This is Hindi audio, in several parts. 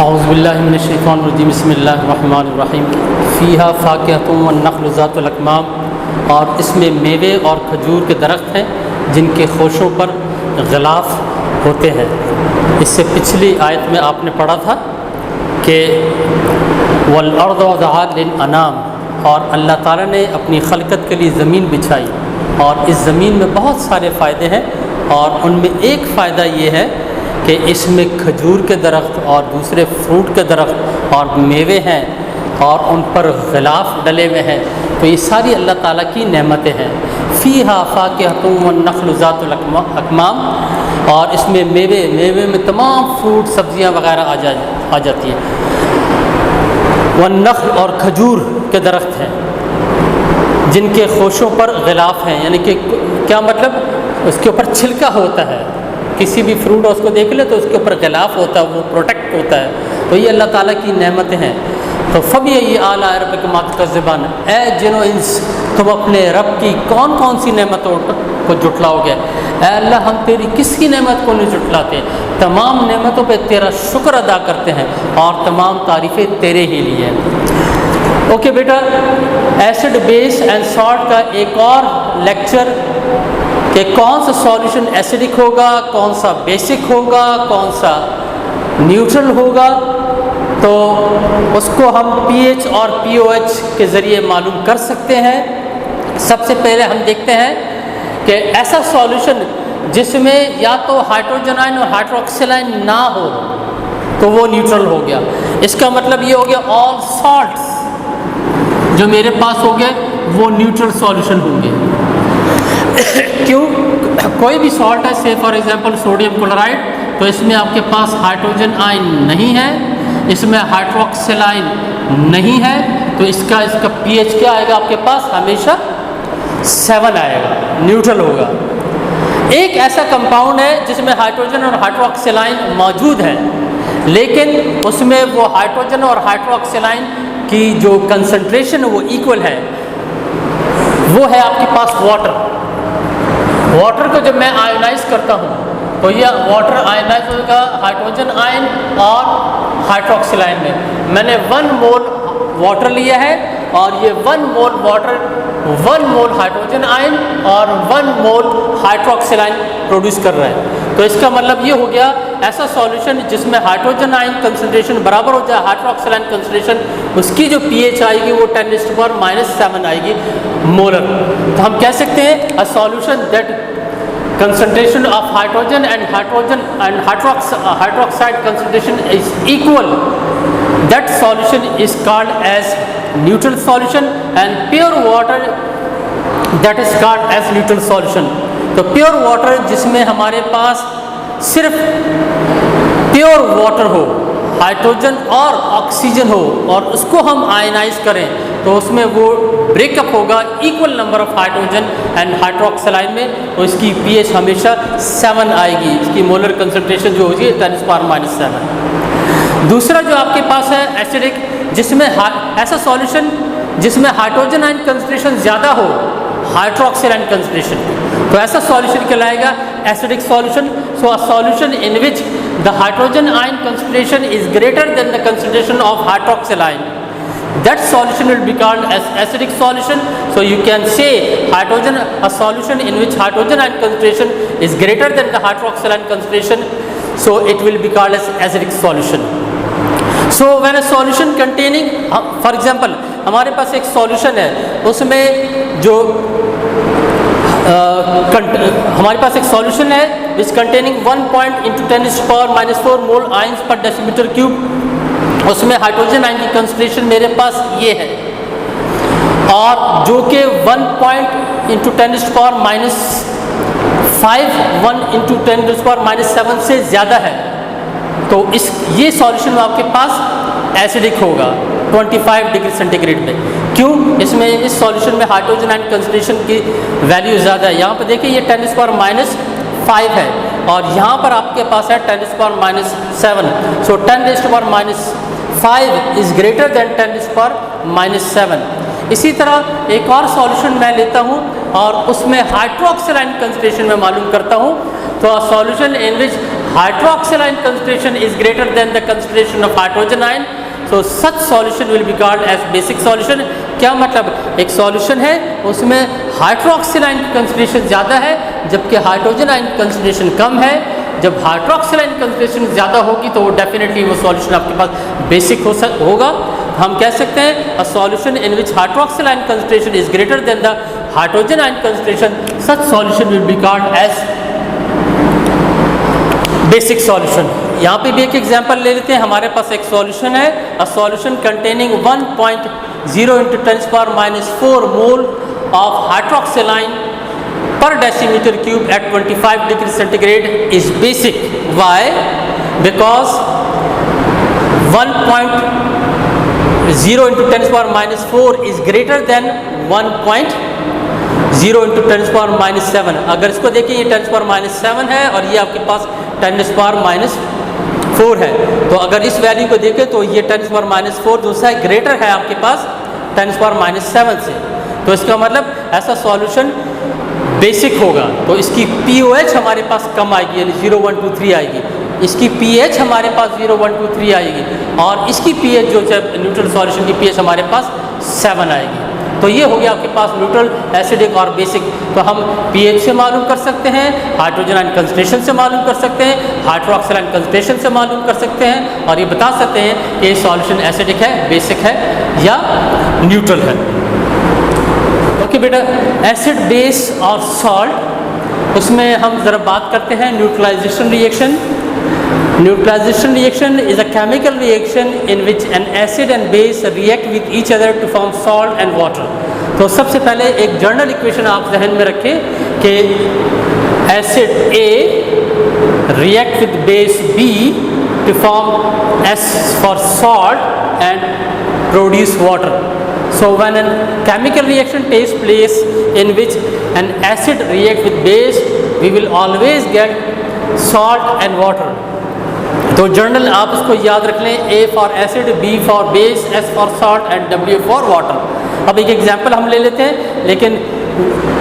औज़ुबिल्लाहिमिनश्शैतानिर्रजीम बिस्मिल्लाहिर्रहमानिर्रहीम फ़ीहा फ़ाकिहतुन वन्नख़्लु ज़ातुल अकमाम। और इसमें मेवे और खजूर के दरख्त हैं जिनके खोशों पर ग़िलाफ़ होते हैं। इससे पिछली आयत में आपने पढ़ा था कि वल अर्ज़ वज़अहा लिल अनाम, और अल्लाह ताला ने अपनी खलकत के लिए ज़मीन बिछाई और इस ज़मीन में बहुत सारे फ़ायदे हैं, और उनमें एक फ़ायदा ये है कि इसमें खजूर के दरख्त और दूसरे फ्रूट के दरख्त और मेवे हैं और उन पर ग़िलाफ़ डले हुए हैं। तो ये सारी अल्लाह ताला की नेमतें हैं। फ़ीहा फ़ाकिहतुन वन्नख़्लु ज़ातुल अकमाम, और इसमें मेवे में तमाम फ्रूट सब्ज़ियाँ वग़ैरह आ जाती हैं। वन्नख़्ल, और खजूर के दरख्त हैं जिनके खोशों पर ग़िलाफ़ हैं, यानी कि क्या मतलब, उसके ऊपर छिलका होता है। किसी भी फ्रूट उसको देख ले तो उसके ऊपर ग़िलाफ़ होता है, वो प्रोटेक्ट होता है। तो ये अल्लाह ताला की नेमतें हैं। तो फ़बी आला रब्बिकुमा तुकज़्ज़िबान, ऐ जिन्नो इंस, तुम अपने रब की कौन कौन सी नेमतों को जुटलाओगे। ऐ अल्लाह, हम तेरी किसकी नेमत को नहीं जुटलाते, तमाम नेमतों पे तेरा शुक्र अदा करते हैं और तमाम तारीफ़ें तेरे ही लिए हैं। ओके बेटा, एसिड बेस एंड सॉल्ट का एक और लेक्चर कि कौन सा सॉल्यूशन एसिडिक होगा, कौन सा बेसिक होगा, कौन सा न्यूट्रल होगा, तो उसको हम पीएच और पीओएच के ज़रिए मालूम कर सकते हैं। सबसे पहले हम देखते हैं कि ऐसा सॉल्यूशन जिसमें या तो हाइड्रोजन आयन और हाइड्रोक्सिल ना हो तो वो न्यूट्रल हो गया। इसका मतलब ये हो गया ऑल सॉल्ट्स जो मेरे पास हो गए वो न्यूट्रल सॉल्यूशन होंगे। क्यों? कोई भी सॉल्ट है, से फॉर एग्जांपल सोडियम क्लोराइड, तो इसमें आपके पास हाइड्रोजन आयन नहीं है, इसमें हाइड्रोक्सिल आयन नहीं है, तो इसका पीएच क्या आएगा आपके पास, हमेशा 7 आएगा, न्यूट्रल होगा। एक ऐसा कंपाउंड है जिसमें हाइड्रोजन और हाइड्रोक्सिल आयन मौजूद है, लेकिन उसमें वो हाइड्रोजन और हाइड्रोक्सिल आयन की जो कंसंट्रेशन है वो इक्वल है। वो है आपके पास वाटर को जब मैं आयोनाइज करता हूँ तो यह वाटर आयोनाइज होगा हाइड्रोजन आयन और हाइड्रोक्सिल आयन में। मैंने 1 मोल वाटर लिया है और ये 1 मोल वाटर 1 मोल हाइड्रोजन आयन और 1 मोल हाइड्रोक्सिल आयन प्रोड्यूस कर रहा है। तो इसका मतलब ये हो गया ऐसा सॉल्यूशन जिसमें हाइड्रोजन आयन कंसंट्रेशन बराबर हो जाए हाइड्रोक्सिल आयन कंसंट्रेशन, उसकी जो पीएच आएगी वो 10⁻⁻7 आएगी मोलर। तो हम कह सकते हैं a solution that concentration of hydrogen and hydroxide concentration is equal, that solution is called as neutral solution, and pure water that is called as neutral solution। तो pure water जिसमें हमारे पास सिर्फ प्योर वाटर हो, हाइड्रोजन और ऑक्सीजन हो और उसको हम आयनाइज करें तो उसमें वो ब्रेकअप होगा equal number of hydrogen and hydroxyl ion में, तो इसकी पीएच हमेशा 7 आएगी, इसकी मोलर कंसंट्रेशन जो होगी 10⁻⁻7। दूसरा जो आपके पास है एसिडिक, जिसमें ऐसा सॉल्यूशन जिसमें हाइड्रोजन आयन कंसंट्रेशन ज़्यादा हो हाइड्रोक्सिल आयन कंसंट्रेशन, तो ऐसा सॉल्यूशन कहलाएगा acidic solution. So a solution in which the hydrogen ion concentration is greater than the concentration of hydroxyl ion, that solution will be called as acidic solution। So you can say a solution in which hydrogen ion concentration is greater than the hydroxyl ion concentration, so it will be called as acidic solution। So when a solution containing, for example हमारे पास एक solution है, उसमें जो हमारे पास एक सॉल्यूशन है विच कंटेनिंग 1.10⁻⁻4 मोल आयंस पर डेसीमीटर क्यूब, उसमें हाइड्रोजन आयन की कंसंट्रेशन मेरे पास ये है और जो कि 1.10⁻⁵ से ज़्यादा है, तो ये सॉल्यूशन आपके पास एसिडिक होगा 25 डिग्री सेंटीग्रेड में। क्यों? इसमें इस सॉल्यूशन में हाइड्रोजन आयन कंसंट्रेशन की वैल्यू ज़्यादा है। यहाँ पर देखिए ये 10⁻⁵ है और यहाँ पर आपके पास है 10⁻⁷। सो 10⁻⁵ इज़ ग्रेटर दैन 10⁻⁷। इसी तरह एक और सॉल्यूशन मैं लेता हूँ और उसमें हाइड्रोक्सिल आयन कंसंट्रेशन में मालूम करता हूँ। तो अ solution in which hydroxyl concentration is greater than the concentration of hydrogen ion, so such solution will be called as basic solution. क्या मतलब, एक सॉल्यूशन है उसमें हाइड्रोक्सिल आयन की कंसंट्रेशन ज़्यादा है जबकि हाइड्रोजन आयन की कंसंट्रेशन कम है. जब हाइड्रोक्सिल आयन कंसंट्रेशन ज़्यादा होगी तो वो डेफिनेटली वो सॉल्यूशन आपके पास बेसिक होगा. हम कह सकते हैं a solution in which hydroxyl ion concentration is greater than the hydrogen ion concentration, such solution will be called as basic solution. यहाँ पे भी एक एग्जांपल ले लेते हैं. हमारे पास एक सॉल्यूशन है, a solution containing 1.0 × 10⁻⁴ mole of hydroxyl ion per decimeter cube at 25 degrees centigrade is basic. Why? Because 1.0 × 10⁻⁴ is greater than 1.0 × 10⁻⁷. अगर इसको देखें ये 10⁻⁷ है और ये आपके पास 10⁻⁴ है, तो अगर इस वैल्यू को देखें तो ये 10⁻⁴ जो सा ग्रेटर है आपके पास 10⁻⁷ से. तो इसका मतलब ऐसा सॉल्यूशन बेसिक होगा. तो इसकी pOH हमारे पास कम आएगी, यानी 0, 1, 2, 3 आएगी. इसकी pH हमारे पास 0, 1, 2, 3 आएगी और इसकी pH जो है न्यूट्रल सॉल्यूशन की pH हमारे पास 7 आएगी. तो ये हो गया आपके पास न्यूट्रल, एसिडिक और बेसिक. तो हम pH से मालूम कर सकते हैं, हाइड्रोजन आयन कंसंट्रेशन से मालूम कर सकते हैं, हाइड्रोक्सिल आयन कंसंट्रेशन से मालूम कर सकते हैं और ये बता सकते हैं कि ये सॉल्यूशन एसिडिक है, बेसिक है या न्यूट्रल है. ओके बेटा, एसिड, बेस और सॉल्ट, उसमें हम ज़रा बात करते हैं neutralisation reaction. Neutralisation reaction is a chemical reaction in which an acid and base react with each other to form salt and water. तो सबसे पहले एक जनरल इक्वेशन आप जहन में रखें कि acid A react with base B to form S for salt and produce water. So when a chemical reaction takes place in which an acid reacts with base, we will always get salt and water. तो जर्नल आप इसको याद रख लें, A for acid, B for base, S for salt and W for water. अब एक एग्जांपल हम ले लेते हैं, लेकिन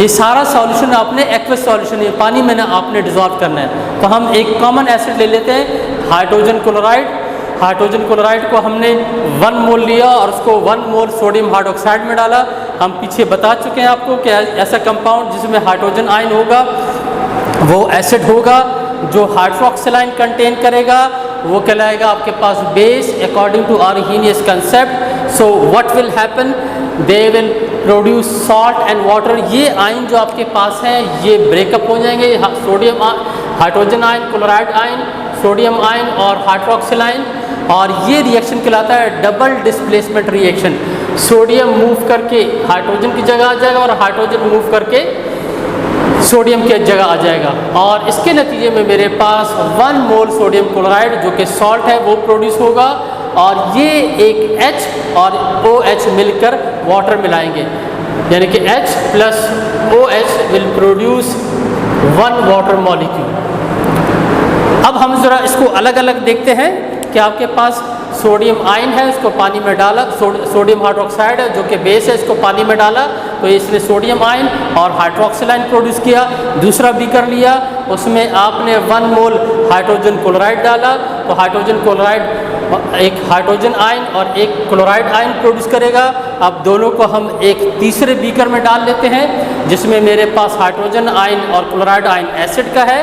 ये सारा सॉल्यूशन आपने एक्वस सॉल्यूशन है, पानी में ना आपने डिजॉल्व करना है. तो हम एक कॉमन एसिड ले लेते हैं, हाइड्रोजन क्लोराइड. हाइड्रोजन क्लोराइड को हमने 1 मोल लिया और उसको 1 मोल सोडियम हाइड्रोक्साइड में डाला. हम पीछे बता चुके हैं आपको कि ऐसा कंपाउंड जिसमें हाइड्रोजन आयन होगा वो एसिड होगा. जो हाइड्रोक्सिल आयन कंटेन करेगा वो कहलाएगा आपके पास base according to Arrhenius concept. So what will happen, they will produce salt and water. ये आयन जो आपके पास है ये ब्रेकअप हो जाएंगे, sodium hydrogen ion, chloride ion, sodium ion और हाइड्रोक्सिल आयन. और ये रिएक्शन कहलाता है double displacement reaction. Sodium move करके हाइड्रोजन की जगह आ जाएगा और हाइड्रोजन मूव करके सोडियम की जगह आ जाएगा और इसके नतीजे में मेरे पास 1 मोल सोडियम क्लोराइड जो कि सॉल्ट है वो प्रोड्यूस होगा और ये एक H और OH मिलकर वाटर मिलाएंगे, यानी कि H plus OH will produce 1 water molecule. अब हम ज़रा इसको अलग अलग देखते हैं कि आपके पास सोडियम आयन है, इसको पानी में डाला, सोडियम हाइड्रोक्साइड है जो कि बेस है, इसको पानी में डाला तो इसने सोडियम आयन और हाइड्रोक्सिल आयन प्रोड्यूस किया. दूसरा बीकर लिया, उसमें आपने 1 मोल हाइड्रोजन क्लोराइड डाला तो हाइड्रोजन क्लोराइड एक हाइड्रोजन आयन और एक क्लोराइड आयन प्रोड्यूस करेगा. अब दोनों को हम एक तीसरे बीकर में डाल लेते हैं जिसमें मेरे पास हाइड्रोजन आयन और क्लोराइड आयन एसिड का है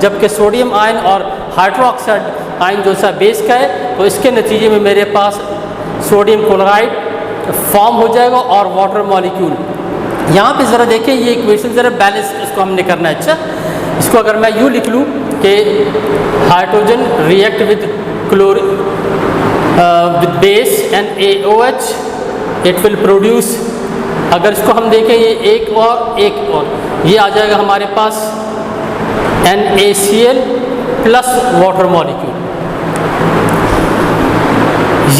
जबकि सोडियम आयन और हाइड्रोक्साइड आयन जो सा बेस का है. तो इसके नतीजे में मेरे पास सोडियम क्लोराइड फॉर्म हो जाएगा और वाटर मॉलिक्यूल. यहाँ पे ज़रा देखें ये इक्वेशन ज़रा बैलेंस इसको हमने करना है. अच्छा, इसको अगर मैं यूँ लिख लूँ कि hydrogen react with with base and AOH it will produce. अगर इसको हम देखें ये एक और ये आ जाएगा हमारे पास NaCl प्लस वाटर मॉलिक्यूल.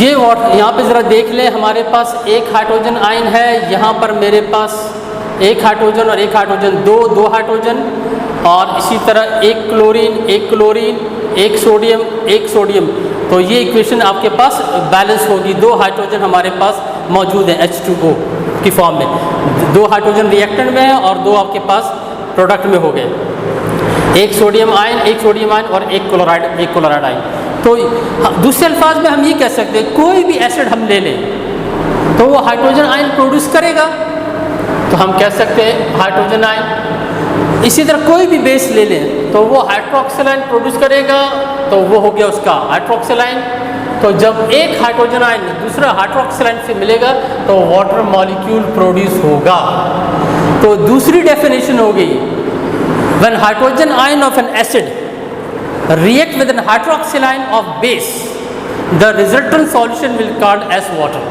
ये वाटर यहाँ पे ज़रा देख लें, हमारे पास एक हाइड्रोजन आयन है, यहाँ पर मेरे पास एक हाइड्रोजन और एक हाइड्रोजन, दो हाइड्रोजन और इसी तरह एक क्लोरीन, एक सोडियम. तो ये इक्वेशन आपके पास बैलेंस होगी. 2 हाइड्रोजन हमारे पास मौजूद है H2O की फॉर्म में, 2 हाइड्रोजन रिएक्टेंट में है और 2 आपके पास प्रोडक्ट में हो गए. एक सोडियम आयन और एक क्लोराइड आयन। तो दूसरे अल्फाज में हम ये कह सकते हैं कोई भी एसिड हम ले लें तो वो हाइड्रोजन आयन प्रोड्यूस करेगा, तो हम कह सकते हैं हाइड्रोजन आयन। इसी तरह कोई भी बेस ले लें तो वो हाइड्रोक्सिल आयन प्रोड्यूस करेगा, तो वो हो गया उसका हाइड्रोक्सिल आयन। तो जब एक हाइड्रोजन आयन दूसरा हाइड्रोक्सिल आयन से मिलेगा तो वाटर मॉलिक्यूल प्रोड्यूस होगा। तो दूसरी डेफिनेशन हो गई, when hydrogen ion of N acid react with an hydroxyl ion of base, the resultant solution will called as water।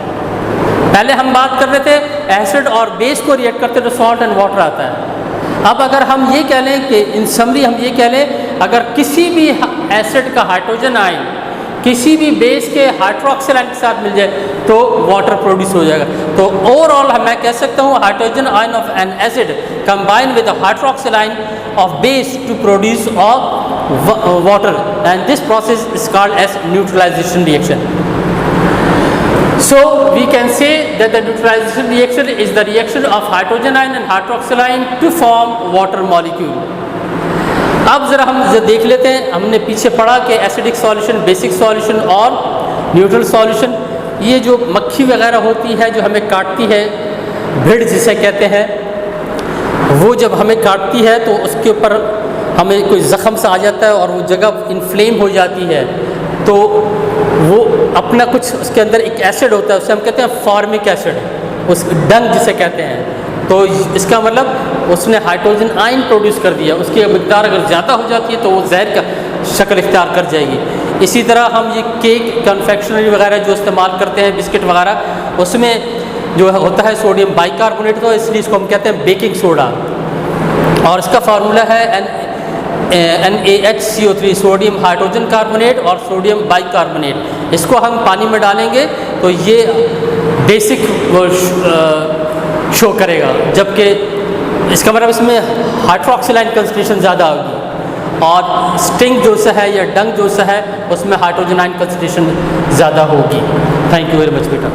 पहले हम बात कर रहे थे एसिड और बेस को रिएक्ट करते तो सॉल्ट एंड वाटर आता है। अब अगर हम ये कह लें कि इन समरी हम ये कह लें अगर किसी भी एसिड का हाइड्रोजन आयन किसी भी बेस के हाइड्रोक्सिल आयन के साथ मिल जाए तो वाटर प्रोड्यूस हो जाएगा। तो ओवरऑल मैं कह सकता हूँ hydrogen ion of N acid combine with hydroxyl ion of base to produce water, and this process is called as neutralization reaction. So we can say that the neutralization reaction is the reaction of hydrogen ion and hydroxyl ion to form water molecule। अब ज़रा हम देख लेते हैं, हमने पीछे पढ़ा कि एसिडिक सॉल्यूशन, बेसिक सॉल्यूशन और न्यूट्रल सॉल्यूशन। ये जो मक्खी वगैरह होती है जो हमें काटती है, भीड़ जिसे कहते हैं, वो जब हमें काटती है तो उसके ऊपर हमें कोई ज़ख़म सा आ जाता है और वो जगह इन्फ्लेम हो जाती है, तो वो अपना कुछ उसके अंदर एक एसिड होता है, उसे हम कहते हैं फॉर्मिक एसिड, उस डंग जिसे कहते हैं। तो इसका मतलब उसने हाइड्रोजन आयन प्रोड्यूस कर दिया, उसकी मिक़दार अगर ज़्यादा हो जाती है तो वो जहर का शक्ल इख्तियार कर जाएगी। इसी तरह हम ये केक, कन्फेक्शनरी वगैरह जो इस्तेमाल करते हैं, बिस्किट वगैरह, उसमें जो होता है सोडियम बाइकार्बोनेट, तो इसलिए इसको हम कहते हैं बेकिंग सोडा, और इसका फार्मूला है NaHCO3, सोडियम हाइड्रोजन कार्बोनेट और सोडियम बाइकार्बोनेट। इसको हम पानी में डालेंगे तो ये बेसिक शो करेगा, जबकि इसका मतलब इसमें हाइड्रोक्सिल आयन कंसंट्रेशन ज़्यादा होगी और स्टिंग जो सा है या डंग जो सा है उसमें हाइड्रोजन आयन कंसंट्रेशन ज़्यादा होगी। थैंक यू वेरी मच बेटा।